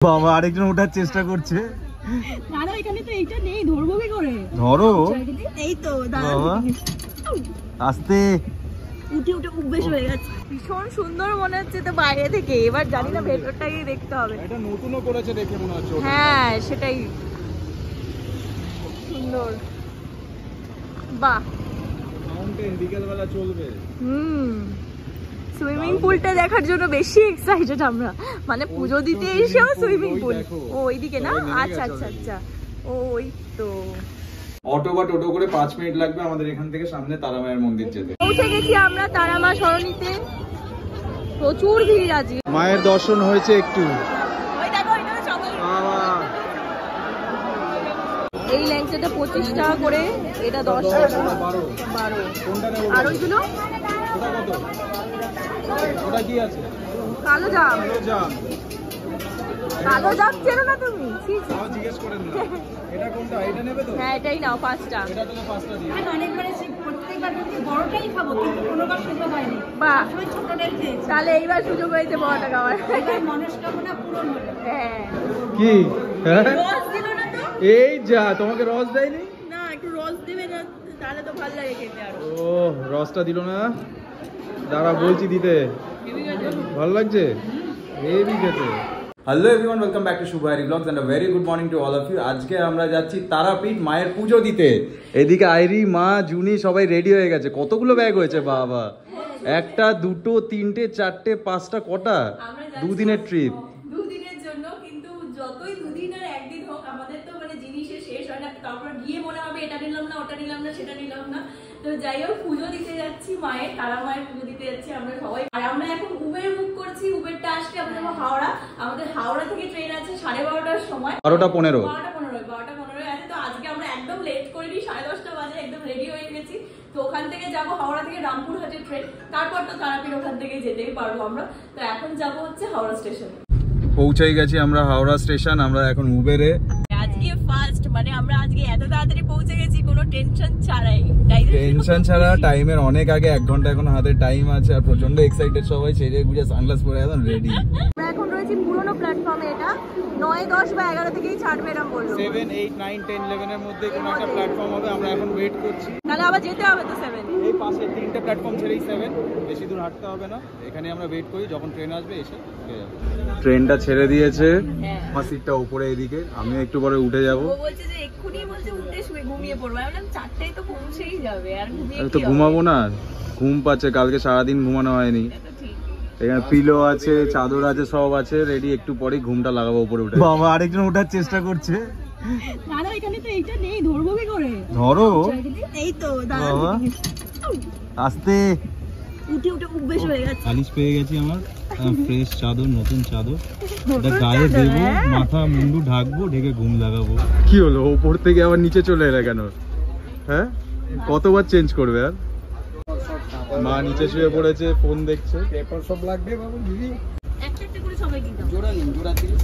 বাবা আরেকজন ওঠার চেষ্টা করছে। দাদা এখানে তো এইটা নেই, ধরবো কি করে? ধরো, এই তো দাদা আস্তে উঠে উঠে অভ্যেস হয়ে গেছে। ভীষণ সুন্দর মনে হচ্ছে তো বাইরে থেকে, এবার জানি না ভেতরটাই দেখতে হবে। এটা নতুনও করেছে দেখে মনে হচ্ছে। হ্যাঁ সেটাই সুন্দর। বাহ, মাউন্টেন বিকেলবেলা চলবে। সুইমিং পুলটা দেখার জন্য বেশি এক্সাইটেড আমরা, মানে পুজো দিতে এসেও সুইমিং পুল। ও ওইদিকে না? আচ্ছা আচ্ছা আচ্ছা, ওই তো। অটো বা টোটো করে 5 মিনিট লাগবে আমাদের এখান থেকে সামনে তারামায়ের মন্দির যেতে। পৌঁছে গেছি আমরা তারামা সরণিতে। প্রচুর ভিড় আজ। মায়ের দর্শন হয়েছে একটু। ওই দেখো এখানে সবাই। এই ল্যাংচাটা 25 টাকা করে, এটা 10 টাকা। 12 আর ওইগুলো ওটা কত? ওটা কি আছে? কালো জাম। কালো জাম চেনো না তুমি? জিজ্ঞেস করে না। এটা কোনটা? এটা নেবে তো? হ্যাঁ এটাই নাও, 5টা। এটা তুমি 5টা দিও। আমি অনেকবারে প্রত্যেকবার বড়টাই খাবো, কিন্তু কোনোবার সুযোগ হয়নি। বাহ, আমি ছোটটাই খেয়েছি। তাহলে এইবার সুযোগ হয়েছে বড়টা খাওয়ার। এটাই মনস্কামনা পূরণ হলো। হ্যাঁ। কি? রস দিল না তো? এই যা, তোমাকে রস দেয়নি? না, একটু রস দিবে না, তাহলে তো ভালো লাগে খেতে আরো। ও রসটা দিল না? দাঁড়া বলছি দিতে। ভালো লাগছে? হেভি খেতে। Hello everyone, welcome back to Shubho Hari blogs and a very good morning to all of you. আজকে আমরা যাচ্ছি তারাপীঠ মায়ের পুজো দিতে। এদিকে আইরি, মা, জুনি সবাই রেডি হয়ে গেছে। কতগুলো ব্যাগ হয়েছে বাবা? একটা, দুটো, তিনটে, চারটে, পাঁচটা, কটা? দুদিনের ট্রিপ। দুদিনের জন্য, কিন্তু যতই দুদিন আর একদিন হোক আমাদের তো মানে জিনিসের শেষ হয় না। তারপর গিয়ে মনে হবে এটা নিলাম না, ওটা নিলাম না, সেটা নিলাম না। তো যাই হোক, পুজো দিতে যাচ্ছি মায়ের, তারা মায়ের পুজো দিতে যাচ্ছি আমরা সবাই। আর আমরা এখন উবের বুক করছি। উবেরটা আসলে আমরা যাবো হাওড়া। আমাদের হাওড়া থেকে ট্রেন আছে 12:30টার সময়। 12:15 আছে। তো আজকে আমরা একদম লেট করিনি, 10:30 বাজে একদম রেডি হয়ে গেছি। তো ওখান থেকে যাবো হাওড়া থেকে রামপুরহাটের ট্রেন, তারপর তো তারাপীঠ ওখান থেকে যেতেই পারবো আমরা। তো এখন যাবো হচ্ছে হাওড়া স্টেশন। পৌঁছেই গেছি আমরা হাওড়া স্টেশন। আমরা এখন উবেরে। আজকে ফার্স্ট, মানে আমরা আজকে এত তাড়াতাড়ি পৌঁছে গেছি কোনো টেনশন ছাড়াই। টেনশন ছাড়া, টাইমের অনেক আগে, 1 ঘন্টা এখন হাতে টাইম আছে। আর প্রচন্ড এক্সাইটেড সবাই, ছেড়ে গুজে সানগ্লাস পরে একদম রেডি। আমরা এখন রয়েছি পুরোনো প্ল্যাটফর্মে। এটা 9, 10 বা 11 থেকেই ছাড়বে এরকম বললো। 7, 8, 9, 10, 11 এর মধ্যে কোনো একটা প্ল্যাটফর্ম হবে। আমরা এখন ওয়েট করছি। তাহলে আবার যেতে হবে তো 7। এই পাশে 3টে প্ল্যাটফর্ম ছেড়েই 7। বেশি দূর হাঁটতে হবে না, এখানে আমরা ওয়েট করি। যখন ট্রেন আসবে এসে ট্রেনটা ছেড়ে দিয়েছে। আমার সিটটা উপরে এদিকে, আমি একটু পরে উঠে যাব। ও বলছে যে এক্ষুনি বলছে উঠে শুয়ে ঘুমিয়ে পড়বো। আমি বললাম 4টায় তো পৌঁছেই যাবে, আর ঘুমিয়ে তো ঘুমাবো না? ঘুম পাচ্ছে, কালকে সারাদিন ঘুমানো হয়নি। এখানে পিলো আছে, চাদর আছে, সব আছে রেডি। একটু পরেই ঘুমটা লাগাবো উপরে উঠে। বাবা আরেকজন ওঠার চেষ্টা করছে। দাদা এখানে তো এইটা নেই, ধরবো কি করে? ধরো, এই তো দাদা আস্তে উঠে উঠে অভ্যেস হয়ে গেছে। আলিশ পেয়ে গেছি আমার ফ্রেশ চাদর, নতুন চাদর। এটা গায়ে দেবো, মাথা মুন্ডু ঢাকবো, ঢেকে ঘুম লাগাবো। কি হলো, উপর থেকে আবার নিচে চলে এলে কেন? হ্যাঁ, কতবার চেঞ্জ করবে? আর মা নিচে শুয়ে পড়েছে, ফোন দেখছে। পেপার সব লাগবে বাবু দিদি। একটা একটা করে সবাই দিতাম। জোড়া নিন, জোড়া 30।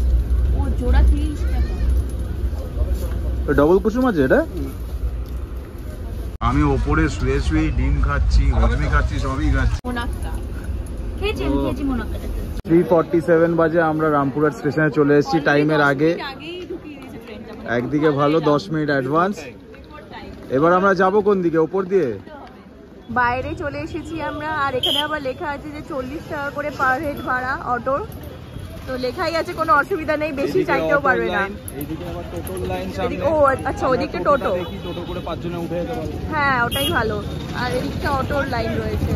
ও জোড়া 30 টাকা। ডবল কুসুম আছে এটা। আমি ওপরে শুয়ে শুয়ে ডিম খাচ্ছি, হজমি খাচ্ছি, সবই খাচ্ছি। মোনাক্কা খেয়েছি, আমি খেয়েছি মোনাক্কাটা। 3:47 বাজে আমরা রামপুরহাট স্টেশনে চলে এসেছি টাইমের আগে। একদিকে ভালো, 10 মিনিট অ্যাডভান্স। এবার আমরা যাব কোন দিকে? ওপর দিয়ে বাইরে চলে এসেছি আমরা। আর এখানে আবার লেখা আছে যে 40 টাকা করে পার হেড ভাড়া অটোর। তো লেখাই আছে, কোনো অসুবিধা নেই, বেশি চাইতেও পারবে না। এইদিকে আবার টোটোর লাইন সামনে। ও আচ্ছা, ওদিকটা টোটো। দেখি টোটো করে 5 জনে উঠে যেতে পারবে। হ্যাঁ ওটাই ভালো। আর এদিকটা অটোর লাইন রয়েছে।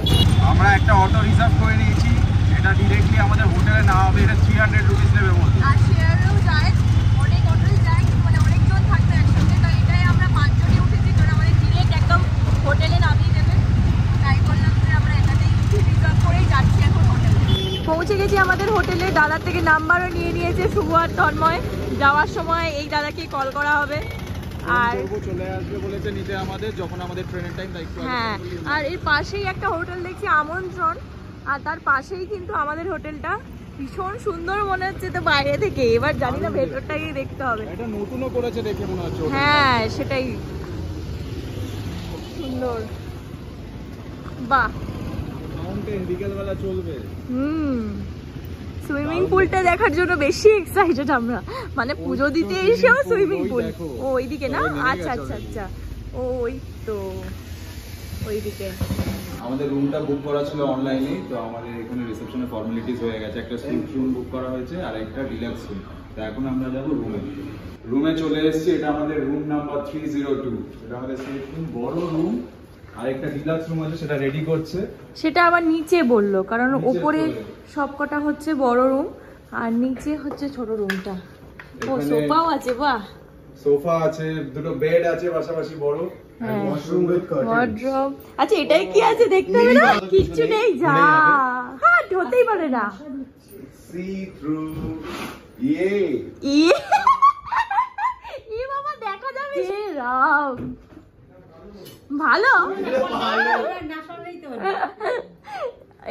আমরা একটা অটো রিজার্ভ করে নিয়েছি। এটা ডিরেক্টলি আমাদের হোটেলে না হবে। এটা 300 রুপিস নেবে বলতে। আর শেয়ারেও যায়, অনেক অটোই যায়, মানে অনেকজন থাকবে একসঙ্গে। তো এটাই আমরা 5 জনই উঠেছি, কারণ আমাদের ডিরেক্ট একদম হোটেলে নামিয়ে দেবে। তাই বললাম যে আমরা এখানেই রিজার্ভ করেই যাচ্ছি এখন হোটেলে। পৌঁছে গেছি আমাদের হোটেলে। দাদার থেকে নাম্বারও নিয়ে নিয়েছে শুভ আর তন্ময়। যাওয়ার সময় এই দাদাকে কল করা হবে। আর চলে আসবে বলেছে নিতে আমাদের, যখন আমাদের ট্রেনের টাইম। হ্যাঁ, আর এর পাশেই একটা হোটেল দেখছি আমন্ত্রণ। আর তার পাশেই কিন্তু আমাদের হোটেলটা। ভীষণ সুন্দর মনে হচ্ছে তো বাইরে থেকে, এবার জানি না ভেতরটাই দেখতে হবে। এটা নতুনও করেছে দেখে মনে হচ্ছে। হ্যাঁ সেটাই সুন্দর। বাহ, মাউন্টেন বিকেলবেলা চলবে। সুইমিং পুলটা দেখার জন্য বেশি এক্সাইটেড আমরা, মানে পুজো দিতে এসেও সুইমিং পুল। ও ওইদিকে না? আচ্ছা আচ্ছা আচ্ছা, ওই তো ওইদিকে। আমাদের রুমটা বুক করা ছিল অনলাইনে, তো আমাদের এখানে রিসেপশনে ফর্মালিটিস হয়ে গেছে। একটা সুইট রুম বুক করা হয়েছে আর একটা রিল্যাক্স রুম। তো এখন আমরা যাবো রুমে চলে এসেছি। এটা আমাদের রুম নাম্বার 302। এটা আমাদের সুইট রুম, বড় রুম। আর একটা রিল্যাক্স রুম আছে, সেটা রেডি করছে। সেটা আবার নিচে বললো, কারণ ওপরে সবকটা হচ্ছে বড় রুম আর নিচে হচ্ছে ছোট রুমটা। ও সোফাও আছে, বাহ। সোফা আছে, দুটো বেড আছে পাশাপাশি বড়, আর ওয়াশরুম উইথ কার্টেন। ওয়ার্ড্রোব। আচ্ছা এটাই কি আছে দেখতে হবে না? কিছু নেই, যা হ্যাঁ হতেই পারে না। সি থ্রু ইয়ে ইয়ে বাবা, দেখা যাবে। হে রাম, ভালো।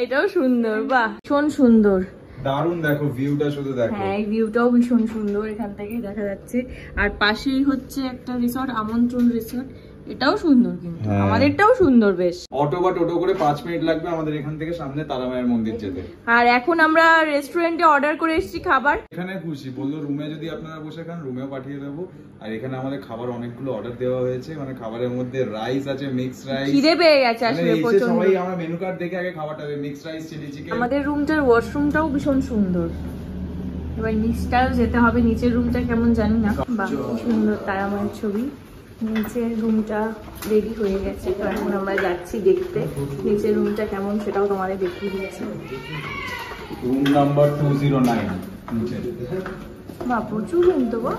এটাও সুন্দর, বাহ ভীষণ সুন্দর, দারুণ। দেখো ভিউটা, শুধু দেখো। হ্যাঁ এই ভিউটাও ভীষণ সুন্দর, এখান থেকে দেখা যাচ্ছে। আর পাশেই হচ্ছে একটা রিসর্ট, আমন্ত্রণ রিসর্ট। এটাও সুন্দর, কিন্তু আমাদেরটাও সুন্দর বেশ। অটো বা টোটো করে 5 মিনিট লাগবে আমাদের এখান থেকে সামনে তারামায়ের মন্দির যেতে। আর এখন আমরা রেস্টুরেন্টে অর্ডার করে এসেছি খাবার। এখানে খুশি বললো রুমে যদি আপনারা বসে খান রুমেও পাঠিয়ে দেবো। আর এখানে আমাদের খাবার অনেকগুলো অর্ডার দেওয়া হয়েছে, মানে খাবারের মধ্যে রাইস আছে, মিক্স রাইস। খিদে পেয়ে গেছে আসলে প্রচন্ড। সবাই আমরা মেনু কার্ড দেখে আগে খাবারটা হবে, মিক্স রাইস, চিলি চিকেন। আমাদের রুমটার ওয়াশরুমটাও ভীষণ সুন্দর। এবার নিচটাও যেতে হবে, নিচের রুমটা কেমন জানি না। বাহ কি সুন্দর তারামায়ের ছবি। নিচের রুমটা রেডি হয়ে গেছে, তো এখন আমরা যাচ্ছি দেখতে নিচের রুমটা কেমন, সেটাও তোমাদের দেখিয়ে দিয়েছি। রুম নাম্বার 209 নিচে। বাহ প্রচুর রুম তো, গো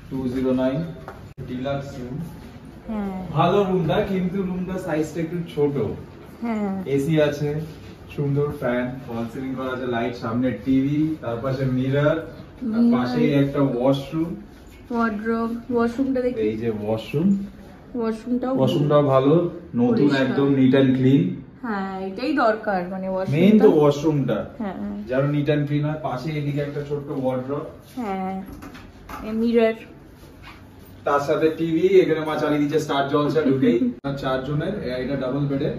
209 ডিলাক্স রুম। হ্যাঁ ভালো রুমটা, কিন্তু রুমটা সাইজটা একটু ছোট। হ্যাঁ এসি আছে, সুন্দর ফ্যান, ফল সিলিং করা আছে, লাইট, সামনে টিভি, তার পাশে মিরর, আর পাশেই একটা ওয়াশরুম, ওয়ার্ড্রোব। ওয়াশরুমটা দেখি, এই যে ওয়াশরুম। ওয়াশরুমটাও ভালো, নতুন, একদম নিট এন্ড ক্লিন। হ্যাঁ এটাই দরকার, মানে মেইন তো ওয়াশরুমটা হ্যাঁ যারা নিট এন্ড ক্লিন হয়। পাশে এদিকে একটা ছোট্ট ওয়ার্ড্রব, হ্যাঁ মিরর, তার সাথে টিভি। এখানে মা চালিয়ে দিচ্ছে স্টার জলসা ঢুকেই। 4 জনের, এটা ডাবল বেডে।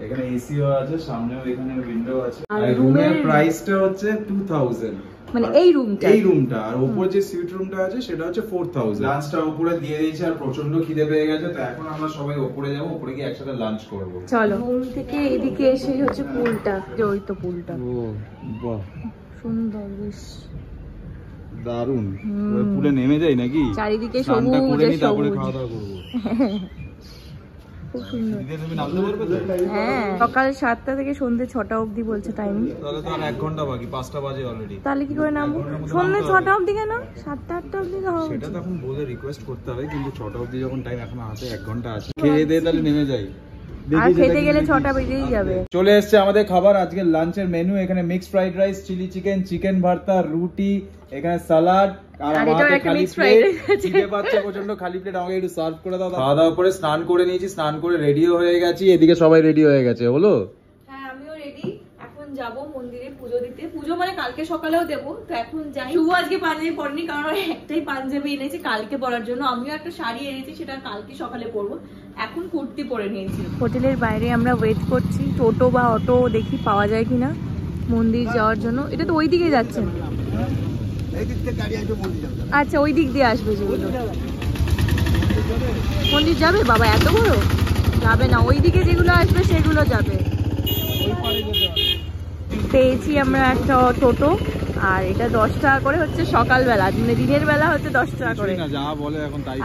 এখানে এসিও আছে, সামনেও এখানে উইন্ডো আছে। আর রুমের প্রাইসটা হচ্ছে 2000, মানে এই রুমটা। আর উপরে যে সুইট রুমটা আছে সেটা হচ্ছে 4000। লাঞ্চটা উপরে দিয়ে দিয়েছে, আর প্রচন্ড খিদে পেয়ে গেছে, তো এখন আমরা সবাই উপরে যাব, উপরে গিয়ে একসাথে লাঞ্চ করব। চলো। রুম থেকে এদিকে এসে হচ্ছে পুলটা, যে ওই তো পুলটা। ও বাহ সুন্দর, বেশ দারুণ। পুলে নেমে যাই নাকি? চারিদিকে সবুজ, তারপরে খাওয়া দাওয়া করব। খুব সুন্দর। তুমি নামতে পারবে তো? হ্যাঁ সকাল 7টা থেকে সন্ধ্যে 6টা অবধি বলছে টাইম। তাহলে তো আর 1 ঘন্টা বাকি, 5টা বাজে অলরেডি। তাহলে কি করে নামবো? সন্ধ্যে 6টা অবধি কেন? 7টা 8টা অবধি তো হবে। সেটা তখন বলে রিকোয়েস্ট করতে হবে, কিন্তু 6টা অবধি যখন টাইম, এখন হাতে 1 ঘন্টা আছে। খেয়ে দিয়ে তাহলে নেমে যাই। আর খেতে গেলে 6টা বেজেই যাবে। চলে এসেছে আমাদের খাবার, আজকে লাঞ্চের মেনু। এখানে mixed fried rice, chilli chicken, chicken bharta, রুটি, এখানে সালাড, আর আমাদের খালি প্লেট। চিড়ে বাচ্চা প্রচন্ড খালি প্লেট, আমাকে একটু সার্ভ করে দাও। খাওয়া দাওয়া করে স্নান করে নিয়েছি, স্নান করে রেডিও হয়ে গেছি। এদিকে সবাই রেডি হয়ে গেছে, বলো? হ্যাঁ আমিও রেডি। এখন যাব মন্দিরে পুজো দিতে। পুজো মানে কালকে সকালেও দেবো, তো এখন যাই। শুভ আজকে পাঞ্জাবি পরেনি, কারণ একটাই পাঞ্জাবি এনেছি কালকে পরার জন্য। আমিও একটা শাড়ি এনেছি, সেটা কালকে সকালে পরবো। এখন কুর্তি পরে নিয়েছি। হোটেলের বাইরে আমরা ওয়েট করছি, টোটো বা অটো দেখি পাওয়া যায় কিনা মন্দির যাওয়ার জন্য। এটা তো ওই দিকে যাচ্ছে। আচ্ছা ওই দিক দিয়ে আসবে যেগুলো। মন্দির যাবে বাবা? এত বড় যাবে না, ওই দিকে যেগুলো আসবে সেগুলো যাবে। পেয়েছি আমরা একটা টোটো, আর এটা 10 টাকা করে হচ্ছে সকালবেলা, মানে দিনের বেলা হচ্ছে 10 টাকা করে,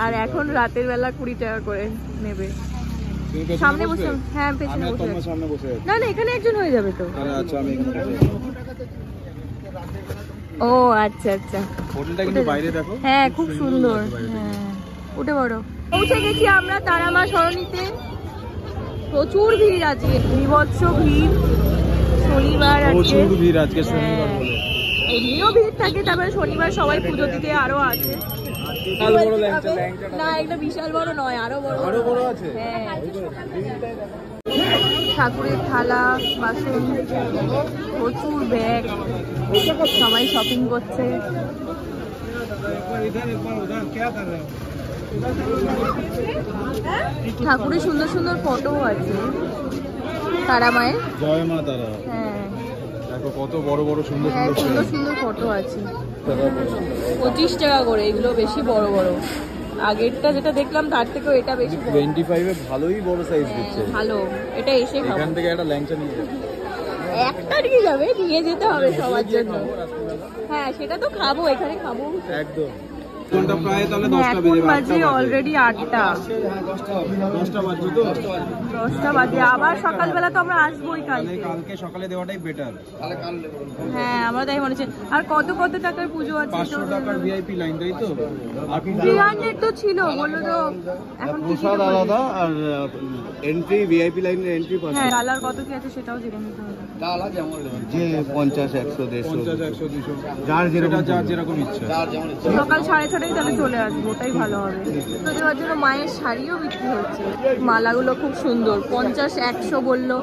আর এখন রাতের বেলা 20 টাকা করে নেবে। সামনে বসে, হ্যাঁ পেছনে বসে। না না এখানে একজন হয়ে যাবে তো। ও আচ্ছা আচ্ছা, হোটেলটা কিন্তু বাইরে দেখো। হ্যাঁ খুব সুন্দর। হ্যাঁ উঠে পড়ো। পৌঁছে গেছি আমরা তারামা সরণিতে। প্রচুর ভিড় আজকে, বিভৎস ভিড়। শনিবার প্রচুর ভিড় আজকে, শনিবার বলে এমনিও ভিড় থাকে, তারপরে শনিবার সবাই পুজো দিতে আরো আছে। না এটা বিশাল বড় নয়, আরো বড় আছে। হ্যাঁ ঠাকুরের থালা, বাসন, প্রচুর ব্যাগ, সবাই শপিং করছে। ঠাকুরের সুন্দর সুন্দর ফটো আছে। তারা মায়ের। জয় মা তারা। হ্যাঁ দেখো কত বড় বড় সুন্দর সুন্দর সুন্দর ফটো আছে। 25 টাকা করে, এগুলো বেশি বড় বড়। আগেরটা যেটা দেখলাম তার থেকেও এটা বেশি 25 এ ভালোই বড় সাইজ দিচ্ছে। ভালো, এটা এসে খাবো। এখান থেকে একটা ল্যাংচা নিয়ে যাবে। একটা নিয়ে যাবে, নিয়ে যেতে হবে সবার জন্য। হ্যাঁ সেটা তো খাবো, এখানে খাবো একদম। কোনটা প্রায় তাহলে 10টা বাজে অলরেডি 8টা। 10টা বাজে তো 10টা বাজে। আবার সকালবেলা তো আমরা আসবোই কালকে সকালে দেওয়াটাই বেটার। হ্যাঁ আমরা তাই মনে হচ্ছে। আর কত কত টাকার পুজো আছে? 500 টাকার ভিআইপি লাইন, তাই তো? আর 300 তো ছিল, বললো তো এখন প্রসাদ আলাদা আর এন্ট্রি ভিআইপি লাইনের এন্ট্রি 500। হ্যাঁ ডালার কত কি আছে সেটাও জেনে নিতে হবে। ডালা যেমন যে 50 100 150 200 যার যেরকম ইচ্ছা। সকাল 6:30টায় তাহলে চলে আসবো, ওটাই ভালো হবে। তো দেওয়ার জন্য মায়ের শাড়িও বিক্রি হচ্ছে, মালাগুলো খুব সুন্দর। 50 100 বললো।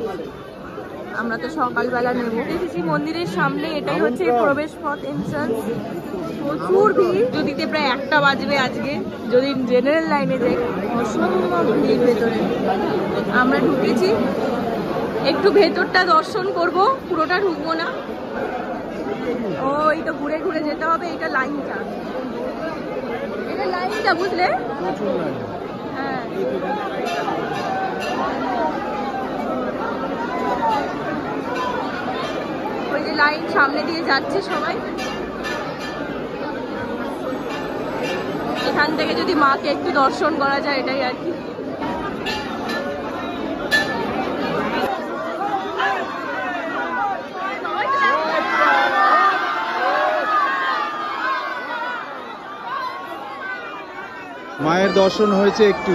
আমরা তো সকালবেলা নেবো। দেখেছি মন্দিরের সামনে, এটাই হচ্ছে প্রবেশ পথ, এন্ট্রান্স। প্রচুর ভিড়, যদিতে প্রায় 1টা বাজবে আজকে। যদি জেনারেল লাইনে যাই অসম্ভব ভিড় ভেতরে। আমরা ঢুকেছি, একটু ভেতরটা দর্শন করব, পুরোটা ঢুকবো না। ওই তো ঘুরে ঘুরে যেতে হবে। এটা লাইনটা, এটা লাইনটা বুঝলে? হ্যাঁ ওই যে লাইন সামনে দিয়ে যাচ্ছে সবাই। এখান থেকে যদি মাকে একটু দর্শন করা যায় এটাই আর কি। মায়ের দর্শন হয়েছে একটু।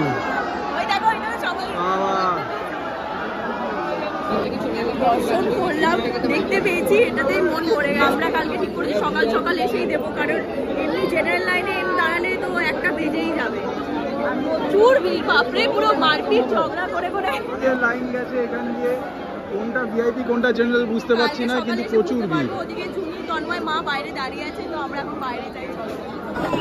দর্শন করলাম, দেখতে পেয়েছি, এটাতেই মন ভরে। আমরা কালকে ঠিক করেছি সকাল সকাল এসেই দেবো, কারণ এমনি জেনারেল লাইনে দাঁড়ালে তো 1টা বেজেই যাবে। আর প্রচুর ভিড়, বাপরে, পুরো মারপিট ঝগড়া করে করে লাইন গেছে এখান দিয়ে। কোনটা ভিআইপি কোনটা জেনারেল বুঝতে পারছি না, কিন্তু প্রচুর ভিড়। ওদিকে ঝুনি তন্ময় মা বাইরে দাঁড়িয়ে আছে, তো আমরা এখন বাইরে যাই।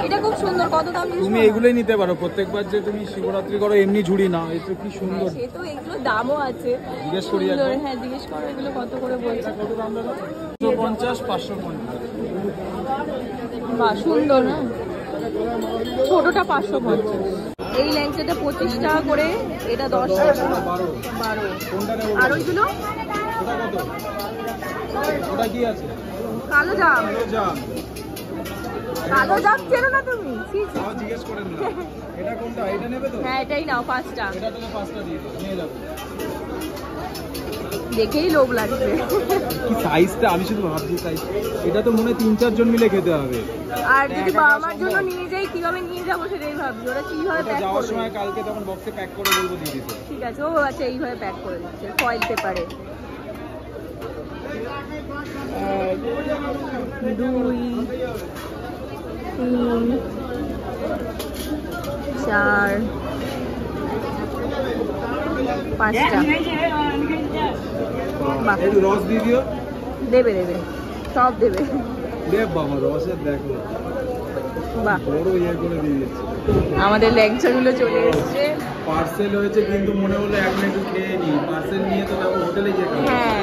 এটা খুব সুন্দর। কত দাম? তুমি এগুলোই নিতে পারো, প্রত্যেকবার যে তুমি শিবরাত্রি করো এমনি ঝুড়ি নাও। এটা কি সুন্দর। সে তো এগুলো দামও আছে, জিজ্ঞেস করি। হ্যাঁ জিজ্ঞেস করো এগুলো কত করে বলছে। কত দাম দাদা? 250 550। বাহ সুন্দর না, ছোটটা 550। এই ল্যাংচাটা 25 টাকা করে, এটা 10 টাকা। 12। আর ওইগুলো ওটা কি আছে? কালো জাম। কালো জাম চেনো না তুমি? জিজ্ঞেস করেন না। এটা কোনটা? এটা নেবে তো? হ্যাঁ এটাই নাও, 5টা। এটা তাহলে 5টা দিয়ে নিয়ে যাবো। দেখেই লোভ লাগছে। কি সাইজটা, আমি শুধু ভাবছি সাইজ। এটা তো মনে 3-4 জন মিলে খেতে হবে। আর যদি বাবা মার জন্য নিয়ে যাই, কিভাবে নিয়ে যাবো সেটাই ভাবছি। ওরা কিভাবে প্যাক যাওয়ার করবে? সময় কালকে তখন বক্সে প্যাক করে বলবো দিয়ে দিতে। ঠিক আছে, ও আচ্ছা এইভাবে প্যাক করে দিচ্ছে ফয়েল পেপারে। 2 3 4 5টা। একটু রস দিয়ে দিও। দেবে দেবে, সব দেবে। দেব বাবা, রসের দেখো বাহ, বড় ইয়ে করে দিয়ে দিচ্ছে। আমাদের ল্যাংচাগুলো চলে এসছে। পার্সেল হয়েছে, কিন্তু মনে হলো এখন একটু খেয়ে নি। পার্সেল নিয়ে তো যাবো হোটেলে যেতে। হ্যাঁ,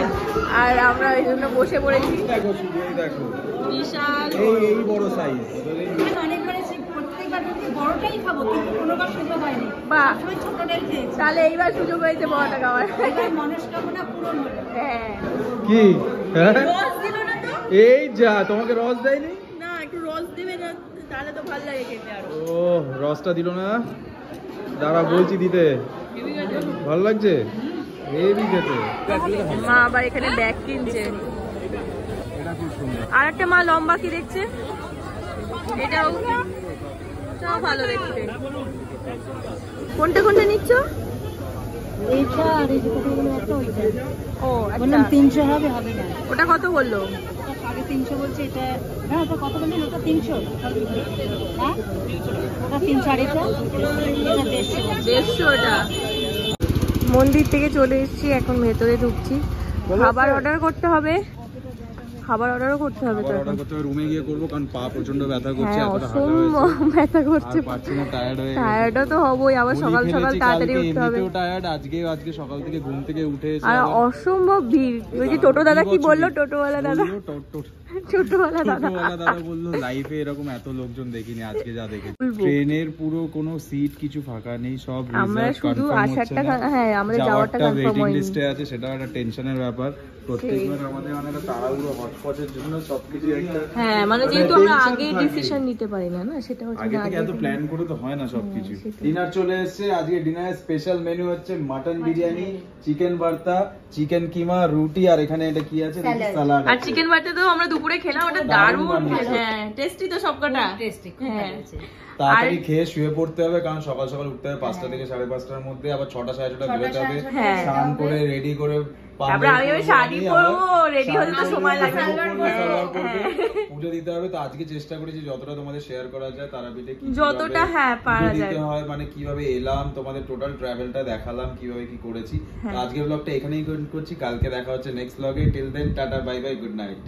আর আমরা এই জন্য বসে পড়েছি। দেখো শুধু এই দেখো, বিশাল এই বড় সাইজ। বাহ, তাহলে এইবার সুযোগ হয়েছে বড়টা খাওয়ার। হ্যাঁ কি হ্যাঁ রস দিল না তো? এই যা, তোমাকে রস দেয়নি? না, একটু রস দেবে না, তাহলে তো ভালো লাগে খেতে আরো। ও রসটা দিল না? দাঁড়া বলছি দিতে। ভালো লাগছে হেভি খেতে। মা আবার এখানে ব্যাগ কিনছে। এটা খুব সুন্দর। আর একটা মা লম্বা কি দেখছে, এটাও সব ভালো দেখতে। কোনটা কোনটা নিচ্ছ? এইটা আর এই যেটা বললো একটা ওইটা। ও বললাম আচ্ছা, 300 হবে, হবে না। ওটা কত বললো? ওটা 350 বলছে। এটা না, ওটা কত বললেন? ওটা 300। হ্যাঁ ওটা 300। আর এটা 150। ওটা। মন্দির থেকে চলে এসেছি, এখন ভেতরে ঢুকছি। খাবার অর্ডার করতে হবে। খাবার অর্ডারও করতে হবে তো অর্ডার করতে হবে, রুমে গিয়ে করবো কারণ পা প্রচন্ড ব্যথা করছে, হ্যাঁ এতটা হাঁটা অসম্ভব হয়েছে ব্যথা করছে, আর পারছি না, টায়ার্ড হয়ে টায়ার্ডও তো হবই, আবার সকাল সকাল তাড়াতাড়ি উঠতে হবে। এমনিতেও টায়ার্ড, আজকে সকাল থেকে ঘুম থেকে উঠে এসে আর অসম্ভব ভিড়। ওই যে টোটো দাদা কি বললো, টোটোওয়ালা দাদা ছোটবেলা দাদা বললো লাইফে এরকম এত লোকজন দেখিনি আজকে যা দেখেছি। ট্রেনের পুরো কোনো সিট কিছু ফাঁকা নেই, সব আমরা শুধু আসারটা, হ্যাঁ আমাদের যাওয়ারটা কনফার্ম হয়নি, লিস্টে আছে, সেটা একটা টেনশনের ব্যাপার। প্রত্যেকবার আমাদের মানে তাড়াহুড়ো হটপটের জন্য সবকিছু একটা, হ্যাঁ মানে যেহেতু আমরা আগে ডিসিশন নিতে পারি না, সেটা হচ্ছে আগে না, থেকে এত প্ল্যান করে তো হয় না সবকিছু। সেটাই। ডিনার চলে এসেছে, আজকে ডিনারের স্পেশাল মেনু হচ্ছে মাটন বিরিয়ানি, চিকেন ভর্তা, চিকেন কিমা, রুটি, আর এখানে এটা কি আছে, সালাড। আর চিকেন ভাতটা তো আমরা দুপুরে খেলাম, ওটা দারুণ, হ্যাঁ টেস্টি তো সবকটা, টেস্টি হ্যাঁ। তাড়াতাড়ি খেয়ে শুয়ে পড়তে হবে কারণ সকাল সকাল উঠতে হবে 5টা থেকে 5:30টার মধ্যে, আবার 6টা 6:30 বেরোতে হবে, হ্যাঁ। স্নান করে রেডি করে তারপরে আমি শাড়ি পরবো, রেডি হতে তো সময় লাগবে, পুজো দিতে হবে। তো আজকে চেষ্টা করেছি যতটা তোমাদের শেয়ার করা যায় তারাপীঠে যতটা হ্যাঁ পারা যায় দিতে হয়, মানে কিভাবে এলাম, তোমাদের টোটাল ট্রাভেলটা দেখালাম, কিভাবে কি করেছি। তো আজকের ব্লগটা এখানেই করছি, কালকে দেখা হচ্ছে নেক্সট ব্লগে। Till then tata, bye bye, good night.